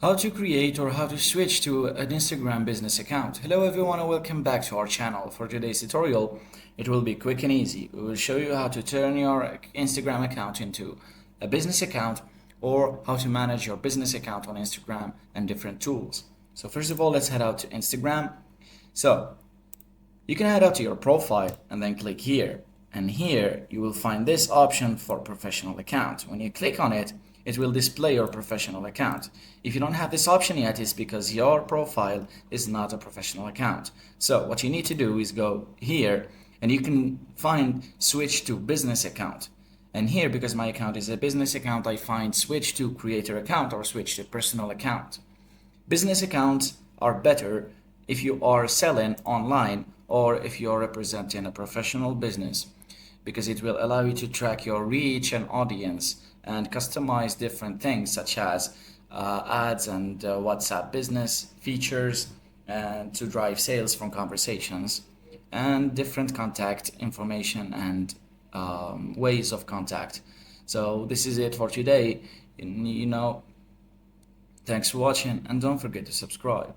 How to create or how to switch to an Instagram business account. Hello everyone and welcome back to our channel. For today's tutorial, it will be quick and easy. We will show you how to turn your Instagram account into a business account or how to manage your business account on Instagram and different tools. So first of all, let's head out to Instagram. So you can head out to your profile and then click here. And here you will find this option for professional account. When you click on it, it will display your professional account. If you don't have this option yet, it's because your profile is not a professional account. So what you need to do is go here and you can find switch to business account. And here, because my account is a business account, I find switch to creator account or switch to personal account. Business accounts are better if you are selling online or if you're representing a professional business, because it will allow you to track your reach and audience and customize different things such as ads and WhatsApp business features and to drive sales from conversations and different contact information and ways of contact. So this is it for today. Thanks for watching and don't forget to subscribe.